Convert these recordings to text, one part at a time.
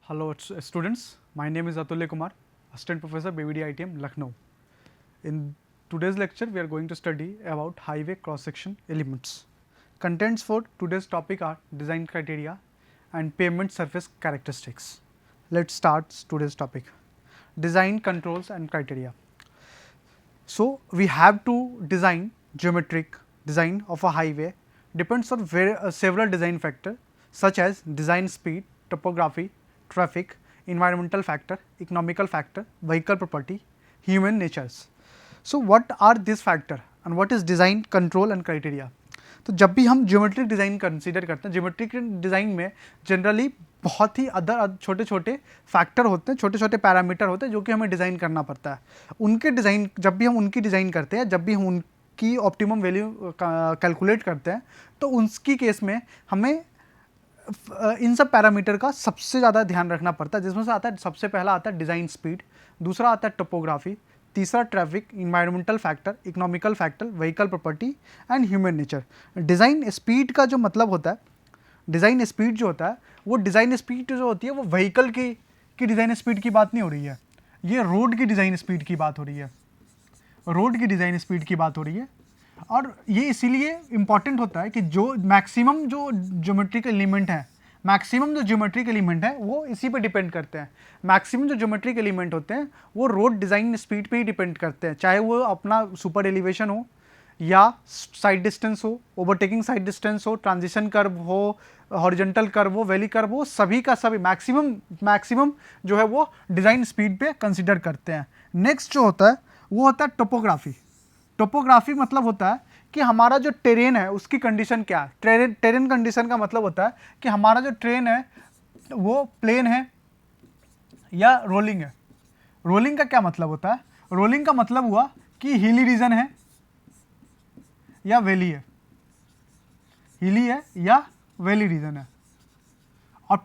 Hello students, my name is Atulya Kumar, Assistant Professor BVD ITM Lucknow. In today's lecture we are going to study about highway cross section elements. Contents for today's topic are design criteria and pavement surface characteristics. Let's start today's topic, design controls and criteria. So, we have to design geometric design of a highway depends on several design factors such as design speed, topography, traffic, environmental factor, economical factor, vehicle property, human natures. So, what are these factors and what is design control and criteria? तो जब भी हम geometric design consider करते हैं, geometric design में generally बहुत ही other छोटे छोटे फैक्टर होते हैं, छोटे छोटे पैरामीटर होते हैं जो कि हमें डिज़ाइन करना पड़ता है. उनके डिज़ाइन जब भी हम उनकी डिज़ाइन करते हैं, जब भी हम उनकी ऑप्टिमम वैल्यू कैलकुलेट करते हैं, तो उनकी केस में हमें इन सब पैरामीटर का सबसे ज़्यादा ध्यान रखना पड़ता है, जिसमें से आता है सबसे पहला आता है डिज़ाइन स्पीड, दूसरा आता है टोपोग्राफी, तीसरा traffic, environmental factor, economical factor, vehicle property and human nature. Design speed का जो मतलब होता है, डिज़ाइन स्पीड जो होता है वो डिज़ाइन स्पीड जो होती है वो व्हीकल की डिज़ाइन स्पीड की बात नहीं हो रही है, ये रोड की डिज़ाइन स्पीड की बात हो रही है, रोड की डिज़ाइन स्पीड की बात हो रही है. और ये इसीलिए इम्पॉर्टेंट होता है कि जो मैक्सिमम जो ज्योमेट्रिक एलिमेंट है, मैक्सिमम जो ज्योमेट्रिक एलिमेंट है वो इसी पे डिपेंड करते हैं. मैक्सिमम जो ज्योमेट्रिक एलिमेंट होते हैं वो रोड डिज़ाइन स्पीड पे ही डिपेंड करते हैं, चाहे वो अपना सुपर एलिवेशन हो या साइड डिस्टेंस हो, ओवरटेकिंग साइड डिस्टेंस हो, ट्रांजिशन कर्व हो, हॉरिजॉन्टल कर्व हो, वैली कर्व हो, सभी का सभी मैक्सिमम जो है वो डिज़ाइन स्पीड पे कंसिडर करते हैं. नेक्स्ट जो होता है वो होता है टोपोग्राफी. टोपोग्राफी मतलब होता है कि हमारा जो टेरेन है उसकी कंडीशन क्या है. टेरेन कंडीशन का मतलब होता है कि हमारा जो ट्रेन है वो प्लेन है या रोलिंग है. रोलिंग का क्या मतलब होता है? रोलिंग का मतलब हुआ कि हिली रीजन है या वैली है, हिली है या वैली रीजन है. और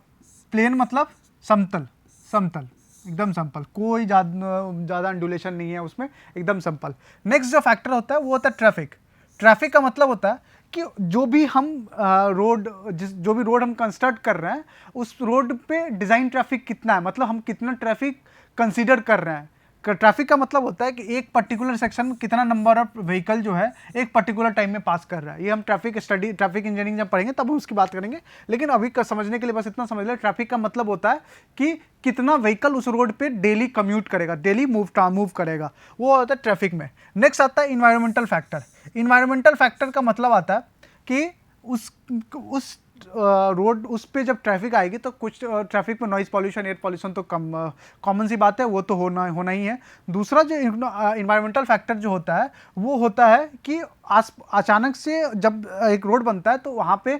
प्लेन मतलब समतल, समतल एकदम सिंपल, कोई ज़्यादा अंडुलेशन नहीं है उसमें, एकदम सिंपल. नेक्स्ट जो फैक्टर होता है वो होता है ट्रैफिक. ट्रैफिक का मतलब होता है कि जो भी हम जो भी रोड हम कंस्ट्रक्ट कर रहे हैं उस रोड पे डिज़ाइन ट्रैफिक कितना है, मतलब हम कितना ट्रैफिक कंसीडर कर रहे हैं. ट्रैफिक का मतलब होता है कि एक पर्टिकुलर सेक्शन में कितना नंबर ऑफ व्हीकल जो है एक पर्टिकुलर टाइम में पास कर रहा है. ये हम ट्रैफिक इंजीनियरिंग जब पढ़ेंगे तब हम उसकी बात करेंगे, लेकिन अभी समझने के लिए बस इतना समझ लें. ट्रैफिक का मतलब होता है कि कितना व्हीकल उस रोड पे डेली कम्यूट करेगा, डेली मूव करेगा, वो होता है ट्रैफिक में. नेक्स्ट आता है इन्वायरमेंटल फैक्टर. इन्वायरमेंटल फैक्टर का मतलब आता है कि उस रोड उस पे जब ट्रैफिक आएगी तो कुछ ट्रैफिक में नॉइज़ पॉल्यूशन, एयर पॉल्यूशन तो कॉमन सी बात है, वो तो होना ही है. दूसरा जो इन्वायरमेंटल फैक्टर जो होता है वो होता है कि अचानक से जब एक रोड बनता है तो वहाँ पे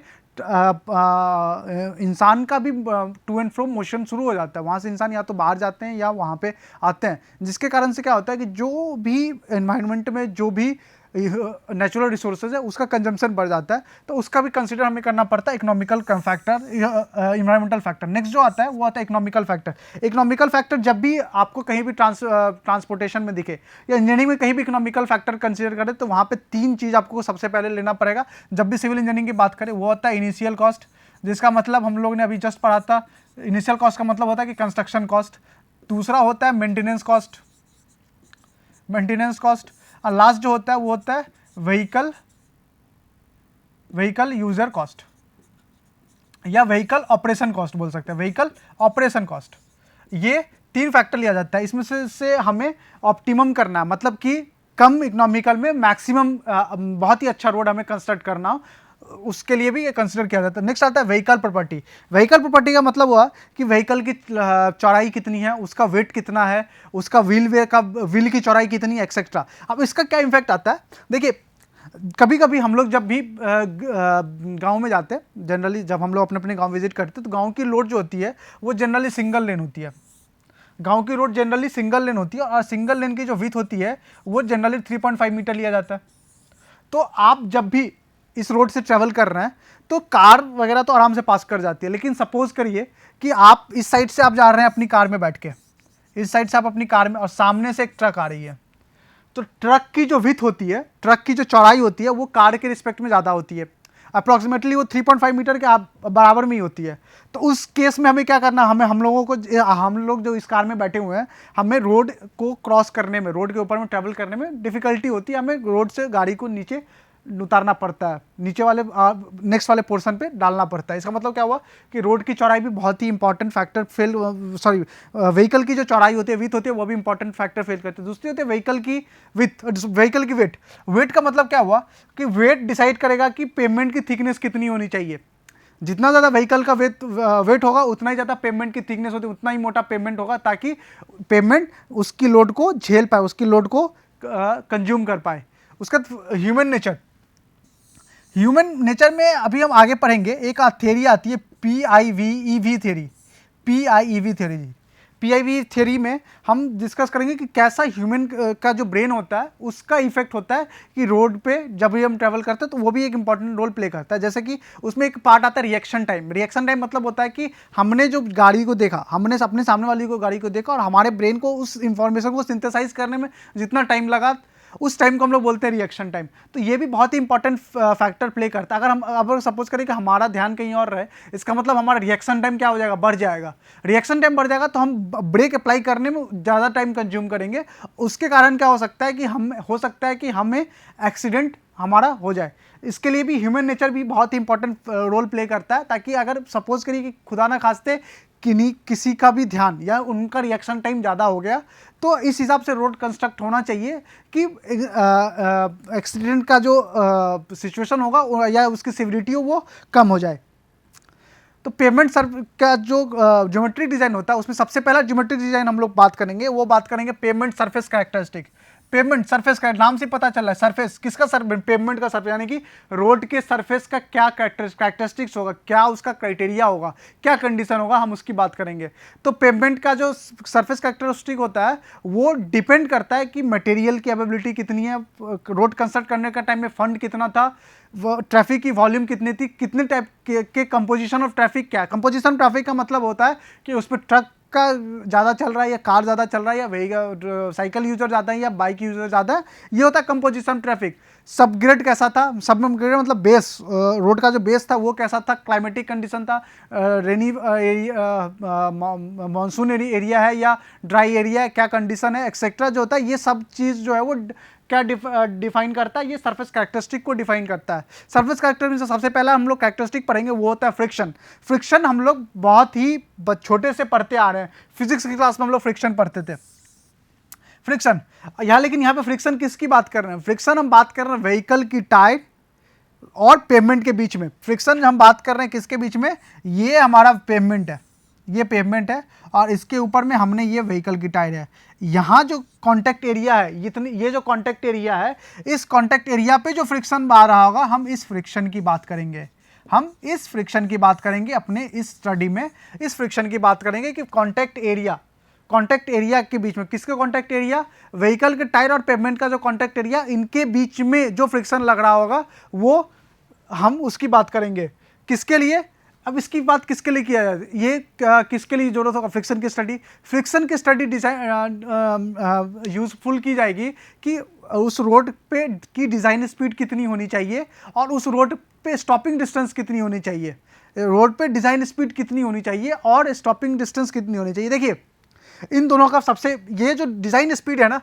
इंसान का भी टू एंड फ्रो मोशन शुरू हो जाता है. वहाँ से इंसान या तो बाहर जाते हैं या वहाँ पे आते हैं, जिसके कारण से क्या होता है कि जो भी एनवायरनमेंट में जो भी नेचुरल रिसोर्सेज है उसका कंजम्पशन बढ़ जाता है, तो उसका भी कंसीडर हमें करना पड़ता है economical factor, environmental factor. Next जो आता है वो आता है इकोनॉमिकल फैक्टर. इकोनॉमिकल फैक्टर जब भी आपको कहीं भी ट्रांसपोर्टेशन में दिखे या इंजीनियरिंग में कहीं भी इकोनॉमिकल फैक्टर कंसीडर करें तो वहाँ पे तीन चीज़ आपको सबसे पहले लेना पड़ेगा. जब भी सिविल इंजीनियरिंग की बात करें वो होता है इनिशियल कॉस्ट, जिसका मतलब हम लोग ने अभी जस्ट पढ़ा था. इनिशियल कॉस्ट का मतलब होता है कि कंस्ट्रक्शन कॉस्ट. दूसरा होता है मेंटेनेंस कॉस्ट, और लास्ट जो होता है वो होता है व्हीकल यूजर कॉस्ट या व्हीकल ऑपरेशन कॉस्ट बोल सकते हैं, व्हीकल ऑपरेशन कॉस्ट. ये तीन फैक्टर लिया जाता है. इसमें से हमें ऑप्टिमम करना है, मतलब कि कम इकोनॉमिकल में मैक्सिमम बहुत ही अच्छा रोड हमें कंस्ट्रक्ट करना हो, उसके लिए भी ये कंसिडर किया जाता है. नेक्स्ट आता है व्हीकल प्रॉपर्टी. व्हीकल प्रॉपर्टी का मतलब हुआ कि व्हीकल की चौड़ाई कितनी है, उसका वेट कितना है, उसका व्हील की चौड़ाई कितनी है, एक्सेट्रा. अब इसका क्या इम्पैक्ट आता है, देखिए कभी कभी हम लोग जब भी गांव में जाते हैं, जनरली जब हम लोग अपने अपने गांव विजिट करते हैं तो गांव की रोड जो होती है वो जनरली सिंगल लेन होती है. गांव की रोड जनरली सिंगल लेन होती है और सिंगल लेन की जो विड्थ होती है वो जनरली 3.5 मीटर लिया जाता है. तो आप जब भी इस रोड से ट्रैवल कर रहे हैं तो कार वगैरह तो आराम से पास कर जाती है, लेकिन सपोज करिए कि आप इस साइड से आप जा रहे हैं अपनी कार में बैठ के, इस साइड से आप अपनी कार में, और सामने से एक ट्रक आ रही है, तो ट्रक की जो विड्थ होती है, ट्रक की जो चौड़ाई होती है वो कार के रिस्पेक्ट में ज़्यादा होती है. अप्रॉक्सीमेटली वो 3.5 मीटर के बराबर में ही होती है। तो उस केस में हमें क्या करना, हम लोग जो इस कार में बैठे हुए हैं, हमें रोड को क्रॉस करने में, रोड के ऊपर में ट्रैवल करने में डिफिकल्टी होती है, हमें रोड से गाड़ी को नीचे उतारना पड़ता है, नीचे वाले नेक्स्ट वाले पोर्शन पे डालना पड़ता है। इसका मतलब क्या हुआ कि रोड की चौड़ाई भी बहुत ही इंपॉर्टेंट फैक्टर व्हीकल की जो चौड़ाई होती है, विथ होती है, वो भी इंपॉर्टेंट फैक्टर फेल करती है। दूसरी होती है व्हीकल की विथ, व्हीकल की वेट। वेट का मतलब क्या हुआ कि वेट डिसाइड करेगा कि पेमेंट की थिकनेस कितनी होनी चाहिए। जितना ज़्यादा व्हीकल का वेट होगा उतना ही ज़्यादा पेमेंट की थिकनेस होती है, उतना ही मोटा पेमेंट होगा, ताकि पेमेंट उसकी लोड को झेल पाए, उसकी लोड को कंज्यूम कर पाए। उसका ह्यूमन नेचर में अभी हम आगे पढ़ेंगे। एक थ्योरी आती है PIV थ्योरी, PIV थ्योरी जी। PIV थ्योरी में हम डिस्कस करेंगे कि कैसा ह्यूमन का जो ब्रेन होता है उसका इफेक्ट होता है कि रोड पे जब भी हम ट्रैवल करते हैं तो वो भी एक इंपॉर्टेंट रोल प्ले करता है। जैसे कि उसमें एक पार्ट आता है रिएक्शन टाइम। रिएक्शन टाइम मतलब होता है कि हमने जो गाड़ी को देखा, हमने अपने सामने वाली को गाड़ी को देखा और हमारे ब्रेन को उस इंफॉर्मेशन को सिंथेसाइज करने में जितना टाइम लगा, उस टाइम को हम लोग बोलते हैं रिएक्शन टाइम। तो ये भी बहुत ही इंपॉर्टेंट फैक्टर प्ले करता है। अगर सपोज करें कि हमारा ध्यान कहीं और रहे, इसका मतलब हमारा रिएक्शन टाइम क्या हो जाएगा, बढ़ जाएगा। रिएक्शन टाइम बढ़ जाएगा तो हम ब्रेक अप्लाई करने में ज़्यादा टाइम कंज्यूम करेंगे। उसके कारण क्या हो सकता है कि हमें एक्सीडेंट हमारा हो जाए। इसके लिए भी ह्यूमन नेचर भी बहुत ही इंपॉर्टेंट रोल प्ले करता है, ताकि अगर सपोज करिए कि खुदा ना खास्ते किसी का भी ध्यान या उनका रिएक्शन टाइम ज़्यादा हो गया, तो इस हिसाब से रोड कंस्ट्रक्ट होना चाहिए कि एक्सीडेंट का जो सिचुएशन होगा या उसकी सिविरिटी हो वो कम हो जाए। तो पेमेंट का जो ज्योमेट्रिक डिज़ाइन होता है, उसमें सबसे पहला ज्योमेट्रिक डिज़ाइन हम लोग बात करेंगे payment surface characteristic. Payment surface का नाम से पता चल रहा है, सरफेस किसका, पेमेंट का सरफेस, यानी कि रोड के सरफेस का क्या कैरेक्टरिस्टिक्स होगा, क्या उसका क्राइटेरिया होगा, क्या कंडीशन होगा, हम उसकी बात करेंगे। तो पेमेंट का जो सरफेस कैरेक्टरिस्टिक होता है वो डिपेंड करता है कि मटेरियल की अवेलेबिलिटी कितनी है, रोड कंस्ट्रक्ट करने का टाइम में फंड कितना था, ट्रैफिक की वॉल्यूम कितनी थी, कितने टाइप के कंपोजिशन ऑफ ट्रैफिक क्या है। कंपोजिशन ट्रैफिक का मतलब होता है कि उस पर ट्रक का ज़्यादा चल रहा है या कार ज़्यादा चल रहा है या साइकिल यूजर ज़्यादा है या बाइक यूजर ज़्यादा है, ये होता है कंपोजिशन ट्रैफिक। सब ग्रेड कैसा था, सब ग्रेड मतलब बेस, रोड का जो बेस था वो कैसा था, क्लाइमेटिक कंडीशन था, रेनी मानसून एरिया है या ड्राई एरिया है, क्या कंडीशन है, एक्सेट्रा जो होता है, ये सब चीज़ जो है वो क्या डिफाइन करता है, ये सरफेस कैरेक्टरिस्टिक को डिफाइन करता है। सरफेस कैरेक्टरिस्टिक में सबसे पहला हम लोग कैरेक्टरिस्टिक पढ़ेंगे, वो होता है फ्रिक्शन। फ्रिक्शन हम लोग बहुत ही छोटे से पढ़ते आ रहे हैं, फिजिक्स की क्लास में हम लोग फ्रिक्शन पढ़ते थे। फ्रिक्शन लेकिन यहाँ पे फ्रिक्शन किसकी बात कर रहे हैं, फ्रिक्शन हम बात कर रहे हैं व्हीकल की टायर और पेवमेंट के बीच में। फ्रिक्शन हम बात कर रहे हैं किसके बीच में, ये हमारा पेवमेंट है, ये पेवमेंट है और इसके ऊपर में हमने ये व्हीकल की टायर है। यहाँ जो कांटेक्ट एरिया है, ये जो कांटेक्ट एरिया है, इस कांटेक्ट एरिया पे जो फ्रिक्शन आ रहा होगा, हम इस फ्रिक्शन की बात करेंगे। हम इस फ्रिक्शन की बात करेंगे अपने इस स्टडी में, इस फ्रिक्शन की बात करेंगे कि कांटेक्ट एरिया के बीच में, किसके कांटेक्ट एरिया, व्हीकल के टायर और पेवमेंट का जो कांटेक्ट एरिया, इनके बीच में जो फ्रिक्शन लग रहा होगा वो हम उसकी बात करेंगे। किसके लिए, अब इसकी बात किसके लिए किया जाए, ये किसके लिए जरूरत होगा, फ्रिक्शन की स्टडी डिजाइन यूजफुल की जाएगी कि उस रोड पे की डिज़ाइन स्पीड कितनी होनी चाहिए और उस रोड पे स्टॉपिंग डिस्टेंस कितनी होनी चाहिए, रोड पे डिज़ाइन स्पीड कितनी होनी चाहिए और स्टॉपिंग डिस्टेंस कितनी होनी चाहिए। देखिए इन दोनों का सबसे, ये जो डिज़ाइन स्पीड है ना,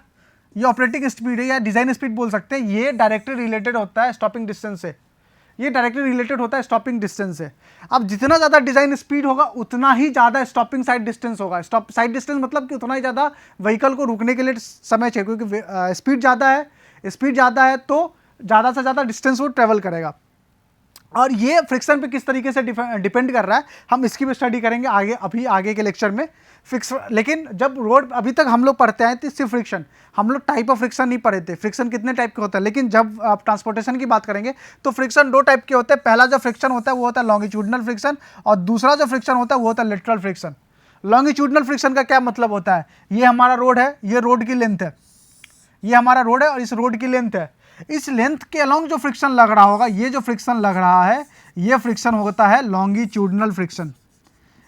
ये ऑपरेटिंग स्पीड है या डिज़ाइन स्पीड बोल सकते हैं, ये डायरेक्टली रिलेटेड होता है स्टॉपिंग डिस्टेंस से, ये डायरेक्टली रिलेटेड होता है स्टॉपिंग डिस्टेंस से। अब जितना ज़्यादा डिज़ाइन स्पीड होगा उतना ही ज़्यादा स्टॉपिंग साइड डिस्टेंस होगा। साइड डिस्टेंस मतलब कि उतना ही ज़्यादा व्हीकल को रुकने के लिए समय चाहिए, क्योंकि स्पीड ज़्यादा है तो ज़्यादा से ज़्यादा डिस्टेंस वो ट्रेवल करेगा। और ये फ्रिक्शन पे किस तरीके से डिपेंड कर रहा है, हम इसकी भी स्टडी करेंगे आगे के लेक्चर में। लेकिन जब रोड अभी तक हम लोग पढ़ते आए थे सिर्फ फ्रिक्शन, हम लोग टाइप ऑफ फ्रिक्शन नहीं पढ़े थे, फ्रिक्शन कितने टाइप के होता है। लेकिन जब आप ट्रांसपोर्टेशन की बात करेंगे तो फ्रिक्शन दो टाइप के होते हैं। पहला जो फ्रिक्शन होता है वो होता है लॉन्गिट्यूडनल फ्रिक्शन और दूसरा जो फ्रिक्शन होता है वो होता है लेटरल फ्रिक्शन। लॉन्गिट्यूडनल फ्रिक्शन का क्या मतलब होता है, ये हमारा रोड है, ये रोड की लेंथ है, ये हमारा रोड है और इस रोड की लेंथ है, इस लेंथ के अलोंग जो फ्रिक्शन लग रहा होगा, ये जो फ्रिक्शन लग रहा है ये फ्रिक्शन होता है लॉन्गिट्यूडनल फ्रिक्शन।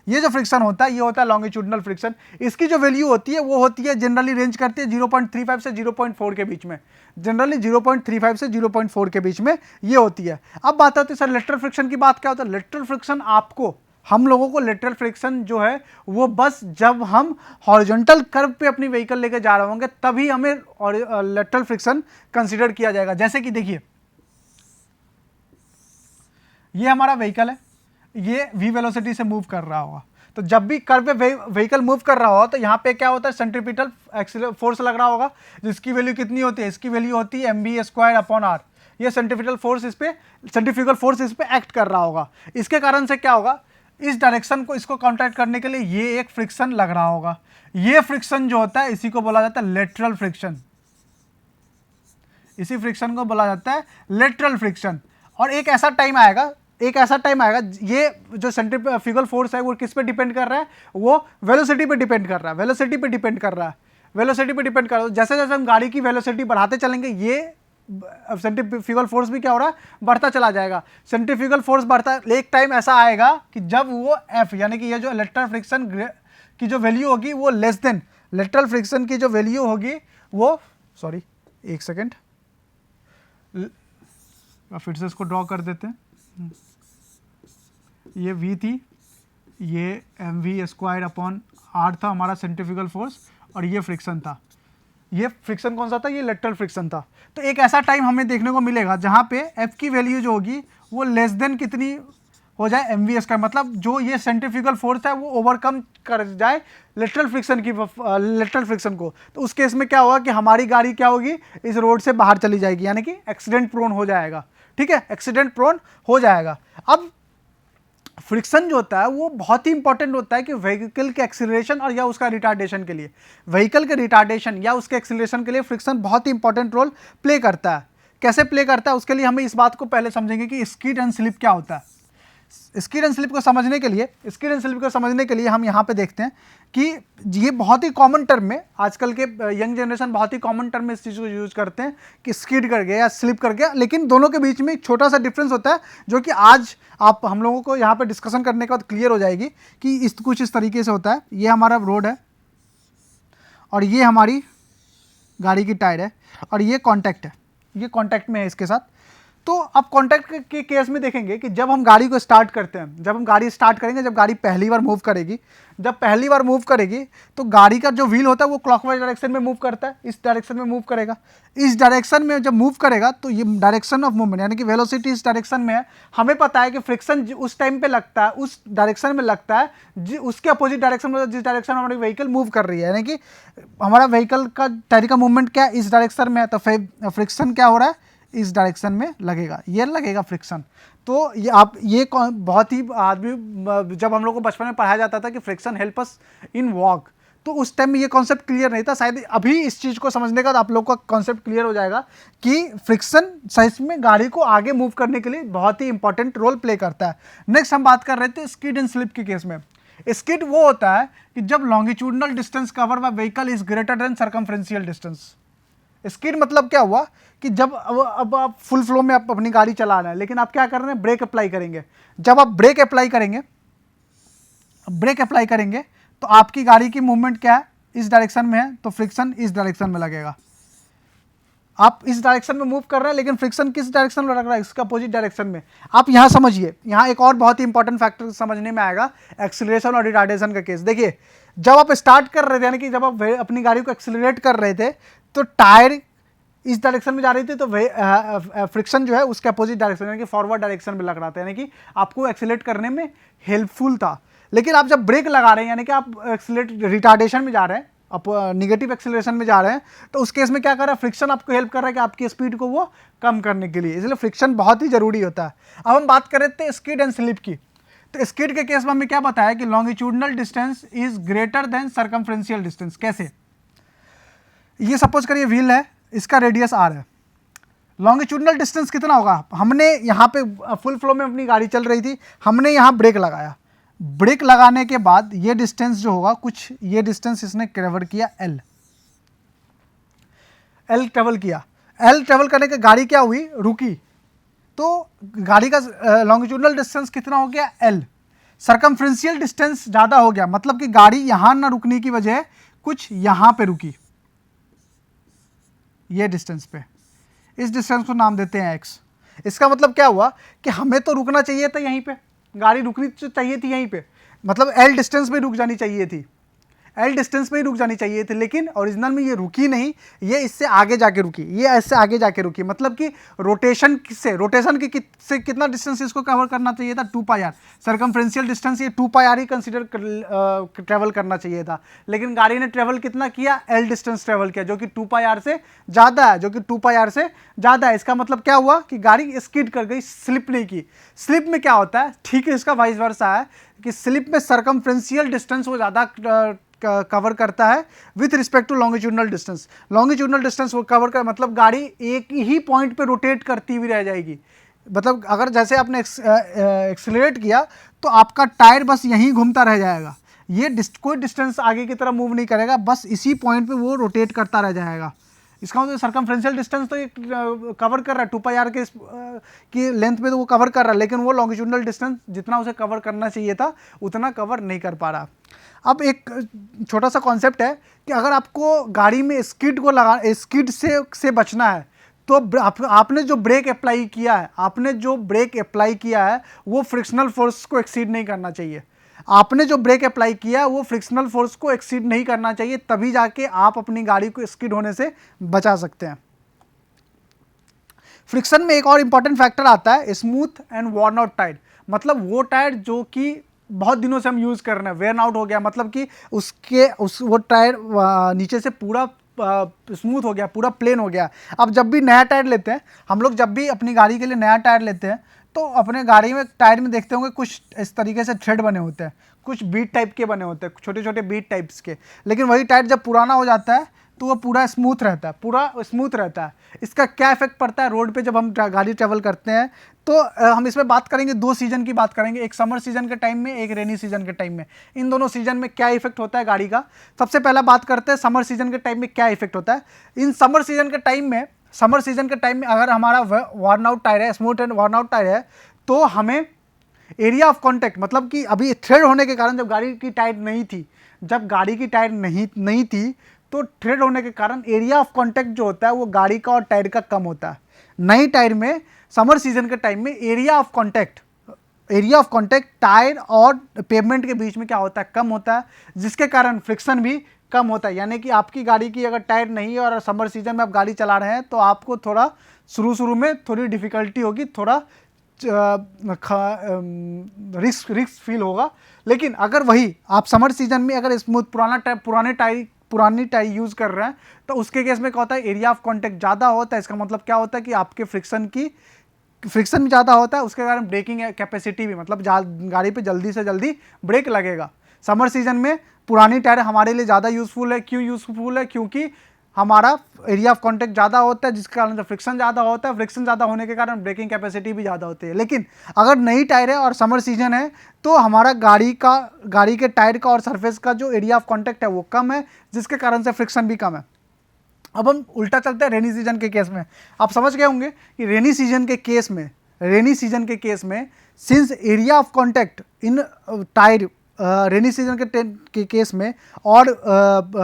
ये जो फ्रिक्शन होता है ये होता है लॉन्गिट्यूडनल फ्रिक्शन। इसकी जो वैल्यू होती है वो होती है, जनरली रेंज करती है 0.35 से 0.4 के बीच में, जनरली 0.35 से 0.4 के बीच में ये होती है। अब बात आती है सर लेटरल फ्रिक्शन की। बात क्या होता है लेटरल फ्रिक्शन? आपको, हम लोगों को लेटरल फ्रिक्शन जो है वो बस जब हम हॉरिजॉन्टल कर्व पे अपनी व्हीकल लेकर जा रहे होंगे तभी हमें लेटरल फ्रिक्शन कंसीडर किया जाएगा। जैसे कि देखिए ये हमारा व्हीकल है, ये v वेलोसिटी से मूव कर रहा होगा, तो जब भी कर्व पे व्हीकल मूव कर रहा हो तो यहाँ पे क्या होता है सेंट्रीपिटल फोर्स लग रहा होगा, जिसकी वैल्यू कितनी होती है? इसकी वैल्यू होती है mv²/r। ये सेंट्रीपिटल फोर्स इस पे, सेंट्रीफ्यूगल फोर्स इस पे एक्ट कर रहा होगा। इसके कारण से क्या होगा, इस डायरेक्शन को, इसको काउंटरैक्ट करने के लिए ये एक फ्रिक्शन लग रहा होगा। ये फ्रिक्शन जो होता है इसी को बोला जाता है लेटरल फ्रिक्शन। इसी फ्रिक्शन को बोला जाता है लेटरल फ्रिक्शन। और एक ऐसा टाइम आएगा ये जो सेंट्रीफ्यूगल फोर्स है वो किस पे डिपेंड कर रहा है? वो वेलोसिटी पे डिपेंड कर रहा है, वेलोसिटी पे डिपेंड कर रहा है। जैसे जैसे हम गाड़ी की वेलोसिटी बढ़ाते चलेंगे ये सेंट्रीफ्यूगल फोर्स भी क्या हो रहा है? बढ़ता चला जाएगा। सेंट्रीफ्यूगल फोर्स बढ़ता, एक टाइम ऐसा आएगा कि जब वो F यानी कि ये जो लेटरल फ्रिक्शन की जो वैल्यू होगी वो लेस देन, लेटरल फ्रिक्शन की जो वैल्यू होगी वो, सॉरी एक सेकेंड, फिर से इसको ड्रॉ कर देते हैं। ये V थी, ये mv²/r था हमारा सेंट्रीफ्यूगल फोर्स, और ये फ्रिक्शन था। ये फ्रिक्शन कौन सा था? ये लेटरल फ्रिक्शन था। तो एक ऐसा टाइम हमें देखने को मिलेगा जहाँ पे F की वैल्यू जो होगी वो लेस देन कितनी हो जाए? mv², मतलब जो ये सेंट्रीफ्यूगल फोर्स है वो ओवरकम कर जाए लेटरल फ्रिक्शन को। तो उस केस में क्या होगा कि हमारी गाड़ी क्या होगी? इस रोड से बाहर चली जाएगी, यानी कि एक्सीडेंट प्रोन हो जाएगा। ठीक है, एक्सीडेंट प्रोन हो जाएगा। अब फ्रिक्शन जो होता है वो बहुत ही इंपॉर्टेंट होता है कि व्हीकल के एक्सीलरेशन और या उसका रिटार्डेशन के लिए, व्हीकल के रिटार्डेशन या उसके एक्सीलरेशन के लिए फ्रिक्शन बहुत ही इंपॉर्टेंट रोल प्ले करता है। कैसे प्ले करता है उसके लिए हमें इस बात को पहले समझेंगे कि स्किड एंड स्लिप क्या होता है। स्किड एंड स्लिप को समझने के लिए हम यहाँ पे देखते हैं कि ये बहुत ही कॉमन टर्म में, आजकल के यंग जनरेशन बहुत ही कॉमन टर्म में इस चीज़ को यूज करते हैं कि स्किड कर गया या स्लिप कर गया, लेकिन दोनों के बीच में एक छोटा सा डिफरेंस होता है जो कि आज आप हम लोगों को यहाँ पे डिस्कशन करने के बाद क्लियर हो जाएगी कि कुछ इस तरीके से होता है। ये हमारा रोड है और ये हमारी गाड़ी की टायर है और ये कॉन्टैक्ट है, ये कॉन्टैक्ट में है इसके साथ। तो अब कॉन्टैक्ट के केस में देखेंगे कि जब हम गाड़ी को स्टार्ट करते हैं, जब हम गाड़ी स्टार्ट करेंगे, जब गाड़ी पहली बार मूव करेगी, तो गाड़ी का जो व्हील होता है वो क्लॉकवाइज डायरेक्शन में मूव करता है, इस डायरेक्शन में मूव करेगा। इस डायरेक्शन में जब मूव करेगा तो ये डायरेक्शन ऑफ मूवमेंट यानी कि वेलोसिटी इस डायरेक्शन में है। हमें पता है कि फ्रिक्शन उस टाइम पे लगता है, उस डायरेक्शन में लगता है उसके अपोजिट डायरेक्शन में, जिस डायरेक्शन में हमारी व्हीकल मूव कर रही है, यानी कि हमारा व्हीकल का टायर का मूवमेंट क्या है? इस डायरेक्शन में है, तो फ्रिक्शन क्या हो रहा है? इस डायरेक्शन में लगेगा, ये लगेगा फ्रिक्शन। तो ये आप ये बहुत ही आदमी, जब हम लोग को बचपन में पढ़ाया जाता था कि friction help us in walk, तो उस टाइम में ये कॉन्सेप्ट क्लियर नहीं था। शायद अभी इस चीज़ को समझने के बाद आप लोग का कॉन्सेप्ट क्लियर हो जाएगा कि फ्रिक्शन सच में गाड़ी को आगे मूव करने के लिए बहुत ही इंपॉर्टेंट रोल प्ले करता है। नेक्स्ट हम बात कर रहे थे स्किड एंड स्लिप के केस में। स्किड वो होता है कि जब longitudinal distance cover by vehicle is greater than circumferential distance. Skid मतलब क्या हुआ कि जब अब आप फुल फ्लो में आप अपनी गाड़ी चला रहे हैं, लेकिन आप क्या कर रहे हैं? ब्रेक अप्लाई करेंगे। जब आप ब्रेक अप्लाई करेंगे तो आपकी गाड़ी की मूवमेंट क्या है? इस डायरेक्शन में है, तो फ्रिक्शन इस डायरेक्शन में लगेगा। आप इस डायरेक्शन में मूव कर रहे हैं लेकिन फ्रिक्शन किस डायरेक्शन में लग रहा है? इसका अपोजिट डायरेक्शन में। आप यहाँ समझिए, यहाँ एक और बहुत ही इंपॉर्टेंट फैक्टर समझने में आएगा, एक्सीलरेशन और रिटार्डेशन का केस। देखिए जब आप स्टार्ट कर रहे थे, यानी कि जब आप अपनी गाड़ी को एक्सीलरेट कर रहे थे, तो टायर इस डायरेक्शन में जा रही थी, तो फ्रिक्शन जो है उसके अपोजिट डायरेक्शन यानी कि फॉरवर्ड डायरेक्शन में लग रहा था, यानी कि आपको एक्सीलरेट करने में हेल्पफुल था। लेकिन आप जब ब्रेक लगा रहे हैं, यानी कि आप एक्सीलरेट रिटार्डेशन में जा रहे हैं, आप निगेटिव एक्सीलरेशन में जा रहे हैं, तो उस केस में क्या कर रहा है? फ्रिक्शन आपको हेल्प कर रहा है कि आपकी स्पीड को वो कम करने के लिए, इसलिए फ्रिक्शन बहुत ही जरूरी होता है। अब हम बात कर रहे थे स्किड एंड स्लिप की। तो स्किड के केस में हमें क्या बताया कि longitudinal distance is greater than circumferential distance. कैसे? ये सपोज करिए व्हील है, इसका रेडियस r है, लॉन्गिट्यूडनल डिस्टेंस कितना होगा? हमने यहाँ पे फुल फ्लो में अपनी गाड़ी चल रही थी, हमने यहाँ ब्रेक लगाया, ब्रेक लगाने के बाद ये डिस्टेंस जो होगा, कुछ ये डिस्टेंस इसने कवर किया, L ट्रेवल किया। L ट्रेवल करने के गाड़ी क्या हुई? रुकी। तो गाड़ी का लॉन्गिट्यूडनल डिस्टेंस कितना हो गया? L। सर्कमफ्रेंशियल डिस्टेंस ज़्यादा हो गया, मतलब कि गाड़ी यहाँ ना रुकने की वजह कुछ यहाँ पे रुकी, ये डिस्टेंस पे, इस डिस्टेंस को नाम देते हैं x। इसका मतलब क्या हुआ कि हमें तो रुकना चाहिए था यहीं पे, गाड़ी रुकनी चाहिए थी यहीं पे, मतलब l डिस्टेंस पे रुक जानी चाहिए थी, एल डिस्टेंस पे ही रुक जानी चाहिए थी, लेकिन ओरिजिनल में ये रुकी नहीं, ये इससे आगे जाके रुकी, ये इससे आगे जाके रुकी, मतलब कि रोटेशन के से कितना डिस्टेंस इसको कवर करना चाहिए था, 2 पाई आर। सर्कमफ्रेंशियल डिस्टेंस ये 2 पाई आर ही कंसिडर ट्रेवल करना चाहिए था, लेकिन गाड़ी ने ट्रेवल कितना किया, एल डिस्टेंस ट्रेवल किया, जो कि 2 पाई आर से ज़्यादा है, जो कि 2 पाई आर से ज़्यादा है। इसका मतलब क्या हुआ कि गाड़ी स्किड कर गई, स्लिप नहीं की। स्लिप में क्या होता है, ठीक है, इसका वाइस वर्सा है कि स्लिप में सर्कमफ्रेंशियल डिस्टेंस वो ज़्यादा कवर करता है with respect to longitudinal distance. Longitudinal distance वो कवर कर, मतलब गाड़ी एक ही पॉइंट पे रोटेट करती हुई रह जाएगी। मतलब अगर जैसे आपने एक्सेलरेट किया तो आपका टायर बस यहीं घूमता रह जाएगा, ये कोई डिस्टेंस आगे की तरफ मूव नहीं करेगा, बस इसी पॉइंट पे वो रोटेट करता रह जाएगा। इसका मतलब सर्कमफ्रेंशियल डिस्टेंस तो एक कवर कर रहा है, 2 पाई आर के की लेंथ पे तो वो कवर कर रहा है, लेकिन वो लॉन्गिट्यूडनल डिस्टेंस जितना उसे कवर करना चाहिए था उतना कवर नहीं कर पा रहा। अब एक छोटा सा कॉन्सेप्ट है कि अगर आपको गाड़ी में स्किड से बचना है तो आपने जो ब्रेक अप्लाई किया है वो फ्रिक्शनल फोर्स को एक्सीड नहीं करना चाहिए। आपने जो ब्रेक अप्लाई किया वो फ्रिक्शनल फोर्स को एक्सीड नहीं करना चाहिए, तभी जाके आप अपनी गाड़ी को स्किड होने से बचा सकते हैं। फ्रिक्शन में एक और इंपॉर्टेंट फैक्टर आता है, smooth and worn out tyre. मतलब वो टायर जो कि बहुत दिनों से हम यूज़ कर रहे हैं, वेयरन आउट हो गया, मतलब कि वो टायर नीचे से पूरा स्मूथ हो गया, पूरा प्लेन हो गया। अब जब भी नया टायर लेते हैं हम लोग, जब भी अपनी गाड़ी के लिए नया टायर लेते हैं तो अपने गाड़ी में टायर में देखते होंगे कुछ इस तरीके से थ्रेड बने होते हैं, कुछ बीट टाइप के बने होते हैं, छोटे छोटे बीट टाइप्स के। लेकिन वही टायर जब पुराना हो जाता है तो वो पूरा स्मूथ रहता है, इसका क्या इफेक्ट पड़ता है रोड पे जब हम गाड़ी ट्रेवल करते हैं? तो हम इसमें बात करेंगे, 2 सीजन की बात करेंगे, एक समर सीजन के टाइम में, एक रेनी सीजन के टाइम में। इन दोनों सीजन में क्या इफेक्ट होता है गाड़ी का? सबसे पहला बात करते हैं समर सीजन के टाइम में क्या इफेक्ट होता है। इन समर सीजन के टाइम में अगर हमारा वर्न आउट टायर है, smooth and worn out tyre है, तो हमें एरिया ऑफ कॉन्टैक्ट, मतलब कि अभी थ्रेड होने के कारण, जब गाड़ी की टायर नहीं थी तो थ्रेड होने के कारण एरिया ऑफ कॉन्टैक्ट जो होता है वो गाड़ी का और टायर का कम होता है। नई टायर में समर सीजन के टाइम में एरिया ऑफ कॉन्टैक्ट टायर और पेवमेंट के बीच में क्या होता है, कम होता है, जिसके कारण फ्रिक्शन भी कम होता है। यानी कि आपकी गाड़ी की अगर टायर नहीं है और समर सीजन में आप गाड़ी चला रहे हैं तो आपको थोड़ा शुरू में थोड़ी डिफिकल्टी होगी, थोड़ा रिस्क फील होगा। लेकिन अगर वही आप समर सीजन में अगर स्मूथ पुरानी टायर यूज़ कर रहे हैं तो उसके केस में क्या होता है, एरिया ऑफ कॉन्टैक्ट ज़्यादा होता है। इसका मतलब क्या होता है कि आपके फ्रिक्शन भी ज़्यादा होता है, उसके कारण ब्रेकिंग कैपेसिटी भी, मतलब गाड़ी पे जल्दी से जल्दी ब्रेक लगेगा। समर सीजन में पुरानी टायर हमारे लिए ज़्यादा यूज़फुल है। क्यों यूज़फुल है? क्योंकि हमारा एरिया ऑफ कॉन्टैक्ट ज़्यादा होता है, जिसके कारण फ्रिक्शन ज़्यादा होता है, फ्रिक्शन ज़्यादा होने के कारण ब्रेकिंग कैपेसिटी भी ज़्यादा होती है। लेकिन अगर नई टायर है और समर सीजन है तो हमारा गाड़ी के टायर का और सरफेस का जो एरिया ऑफ कॉन्टैक्ट है वो कम है, जिसके कारण से फ्रिक्शन भी कम है। अब हम उल्टा चलते हैं रेनी सीजन के केस में। आप समझ गए होंगे कि रेनी सीजन के केस में since area of contact in tyre rainy season के केस में और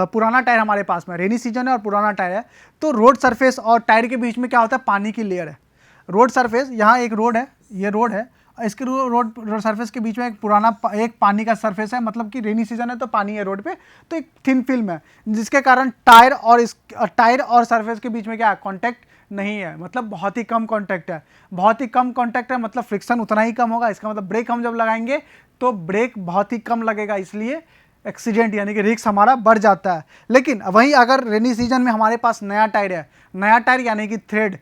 पुराना टायर हमारे पास में, रेनी सीजन है और पुराना टायर है, तो रोड सरफेस और टायर के बीच में क्या होता है, पानी की लेयर है। रोड सरफेस, यहाँ एक रोड है, ये रोड है, इसके रोड सरफेस के बीच में एक पानी का सरफेस है, मतलब कि रेनी सीजन है तो पानी है रोड पे, तो एक थिन फिल्म है, जिसके कारण टायर और सरफेस के बीच में क्या है, कॉन्टैक्ट नहीं है, मतलब बहुत ही कम कॉन्टैक्ट है, मतलब फ्रिक्शन उतना ही कम होगा। इसका मतलब ब्रेक हम जब लगाएंगे तो ब्रेक बहुत ही कम लगेगा, इसलिए एक्सीडेंट यानी कि रिस्क हमारा बढ़ जाता है। लेकिन वहीं अगर रेनी सीजन में हमारे पास नया टायर यानी कि थ्रेड,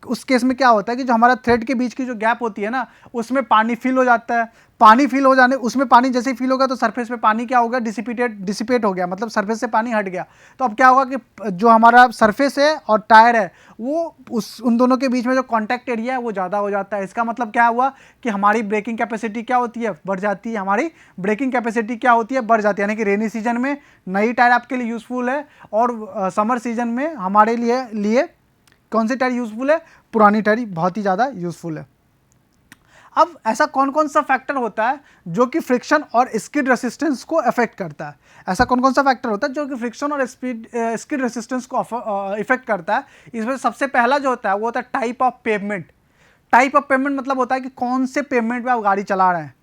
उस केस में क्या होता है कि जो हमारा थ्रेड के बीच की जो गैप होती है ना, उसमें पानी फिल हो जाता है। पानी फिल हो जाने, उसमें पानी जैसे ही फिल होगा तो सरफेस पे पानी क्या हो गया, डिसिपेट हो गया, मतलब सरफेस से पानी हट गया। तो अब क्या होगा कि जो हमारा सरफेस है और टायर है वो उन दोनों के बीच में जो कॉन्टैक्ट एरिया है वो ज़्यादा हो जाता है। इसका मतलब क्या हुआ कि हमारी ब्रेकिंग कैपेसिटी क्या होती है, बढ़ जाती है। यानी कि रेनी सीजन में नई टायर आपके लिए यूज़फुल है और समर सीजन में हमारे लिए कौन सी टायर यूज़फुल है, पुरानी टायर बहुत ही ज़्यादा यूज़फुल है। अब ऐसा कौन कौन सा फैक्टर होता है जो कि फ्रिक्शन और स्किड रेसिस्टेंस को अफेक्ट करता है? ऐसा कौन कौन सा फैक्टर होता है जो कि फ्रिक्शन और स्किड रेसिस्टेंस को इफेक्ट करता है? इसमें सबसे पहला जो होता है वो होता है type of pavement. Type of pavement मतलब होता है कि कौन से पेवमेंट पे आप गाड़ी चला रहे हैं।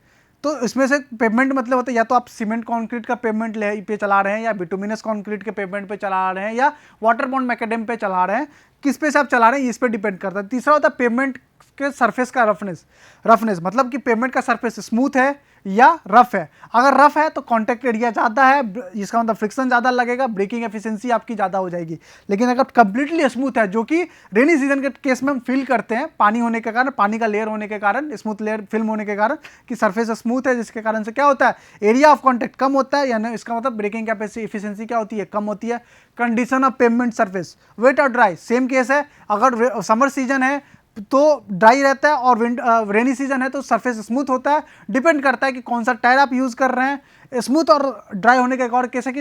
तो इसमें से पेवमेंट मतलब होता है या तो आप सीमेंट कंक्रीट का पेवमेंट पे चला रहे हैं, या बिटुमिनस कंक्रीट के पेवमेंट पे चला रहे हैं, या वाटर बॉन्ड मैकेडेम पे चला रहे हैं, किस पे से आप चला रहे हैं इस पे डिपेंड करता है। तीसरा होता है पेवमेंट के सरफेस का रफनेस। रफनेस मतलब कि पेवमेंट का सरफेस स्मूथ है या रफ है। अगर रफ है तो कॉन्टैक्ट एरिया ज़्यादा है, इसका मतलब फ्रिक्शन ज़्यादा लगेगा, ब्रेकिंग एफिशिएंसी आपकी ज़्यादा हो जाएगी। लेकिन अगर कंप्लीटली स्मूथ है, जो कि रेनी सीजन के केस में हम फील करते हैं, पानी होने के कारण, पानी का लेयर होने के कारण, स्मूथ लेयर फिल्म होने के कारण कि सरफेस स्मूथ है, जिसके कारण से क्या होता है, एरिया ऑफ कॉन्टैक्ट कम होता है, यानी इसका मतलब ब्रेकिंग कैपेसिटी एफिशिएंसी क्या होती है, कम होती है। Condition of pavement surface, wet और ड्राई, सेम केस है। अगर समर सीजन है तो ड्राई रहता है, और रेनी सीजन है तो सरफेस स्मूथ होता है। डिपेंड करता है कि कौन सा टायर आप यूज़ कर रहे हैं। स्मूथ और ड्राई होने का एक और केस है कि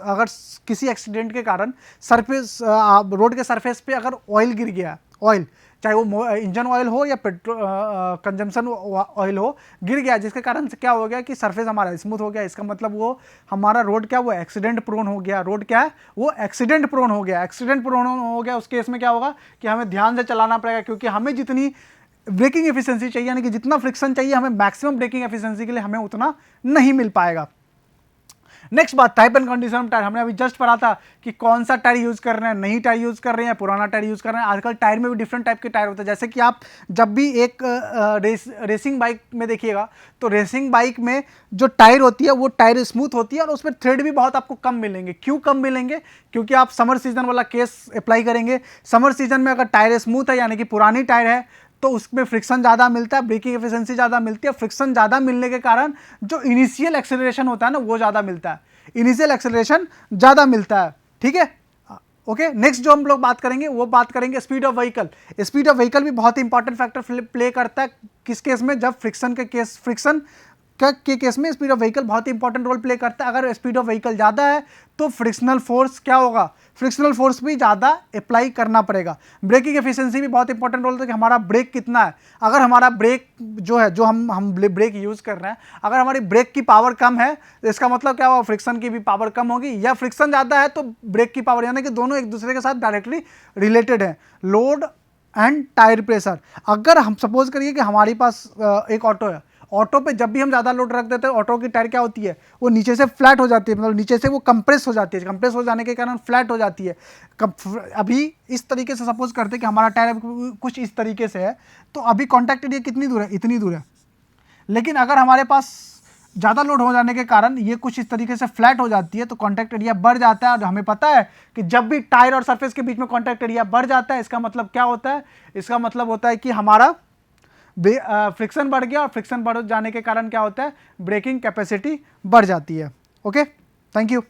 अगर किसी एक्सीडेंट के कारण सरफेस रोड के सरफेस पे अगर ऑयल गिर गया, ऑयल चाहे वो इंजन ऑयल हो या पेट्रोल कंजम्पशन ऑयल हो, गिर गया, जिसके कारण से क्या हो गया कि सरफेस हमारा स्मूथ हो गया, इसका मतलब वो हमारा रोड क्या, वो एक्सीडेंट प्रोन हो गया। रोड क्या है, वो एक्सीडेंट प्रोन हो गया। एक्सीडेंट प्रोन हो गया उस केस में क्या होगा कि हमें ध्यान से चलाना पड़ेगा, क्योंकि हमें जितनी ब्रेकिंग एफिशिएंसी चाहिए, यानी कि जितना फ्रिक्शन चाहिए हमें मैक्सिमम ब्रेकिंग एफिशिएंसी के लिए, हमें उतना नहीं मिल पाएगा। नेक्स्ट बात, type and condition of tyre. हमने अभी जस्ट पढ़ा था कि कौन सा टायर यूज कर रहे हैं, नई टायर यूज कर रहे हैं, पुराना टायर यूज कर रहे हैं। आजकल टायर में भी डिफरेंट टाइप के टायर होते हैं। जैसे कि आप जब भी एक रेसिंग बाइक में देखिएगा तो रेसिंग बाइक में जो टायर होती है वो टायर स्मूथ होती है, और उसमें थ्रेड भी बहुत आपको कम मिलेंगे। क्यों कम मिलेंगे? क्योंकि आप समर सीजन वाला केस अप्लाई करेंगे। समर सीजन में अगर टायर स्मूथ है, यानी कि पुरानी टायर है, तो उसमें फ्रिक्शन ज़्यादा मिलता है, ब्रेकिंग एफिशिएंसी ज़्यादा मिलती है। फ्रिक्शन ज़्यादा मिलने के कारण जो इनिशियल एक्सेलरेशन होता है ना, वो ज़्यादा मिलता है। इनिशियल एक्सेलरेशन ज़्यादा मिलता है, ठीक है। ओके, नेक्स्ट जो हम लोग बात करेंगे वो बात करेंगे speed of vehicle. Speed of vehicle भी बहुत इंपॉर्टेंट फैक्टर प्ले करता है। किस केस में? जब फ्रिक्शन के केस में स्पीड ऑफ व्हीकल बहुत इंपॉर्टेंट रोल प्ले करता है। अगर स्पीड ऑफ व्हीकल ज़्यादा है तो फ्रिक्शनल फोर्स क्या होगा, फ्रिक्शनल फोर्स भी ज़्यादा अप्लाई करना पड़ेगा। ब्रेकिंग एफिशिएंसी भी बहुत इंपॉर्टेंट रोल होता है कि हमारा ब्रेक कितना है। अगर हमारा ब्रेक जो है, जो हम ब्रेक यूज़ कर रहे हैं, अगर हमारी ब्रेक की पावर कम है तो इसका मतलब क्या होगा, फ्रिक्शन की भी पावर कम होगी, या फ्रिक्शन ज़्यादा है तो ब्रेक की पावर, यानी कि दोनों एक दूसरे के साथ डायरेक्टली रिलेटेड है। Load and tyre pressure. अगर हम सपोज करिए कि हमारे पास एक ऑटो है, ऑटो पे जब भी हम ज़्यादा लोड रख देते हैं, ऑटो की टायर क्या होती है, वो नीचे से फ्लैट हो जाती है, मतलब नीचे से वो कंप्रेस हो जाती है। कंप्रेस हो जाने के कारण फ्लैट हो जाती है। अभी इस तरीके से सपोज करते हैं कि हमारा टायर कुछ इस तरीके से है, तो अभी कॉन्टैक्ट एरिया कितनी दूर है, इतनी दूर है। लेकिन अगर हमारे पास ज़्यादा लोड हो जाने के कारण ये कुछ इस तरीके से फ्लैट हो जाती है, तो कॉन्टैक्ट एरिया बढ़ जाता है। और हमें पता है कि जब भी टायर और सरफेस के बीच में कॉन्टैक्ट एरिया बढ़ जाता है, इसका मतलब क्या होता है, इसका मतलब होता है कि हमारा फ्रिक्शन बढ़ गया, और फ्रिक्शन बढ़ जाने के कारण क्या होता है, ब्रेकिंग कैपेसिटी बढ़ जाती है। Okay, thank you.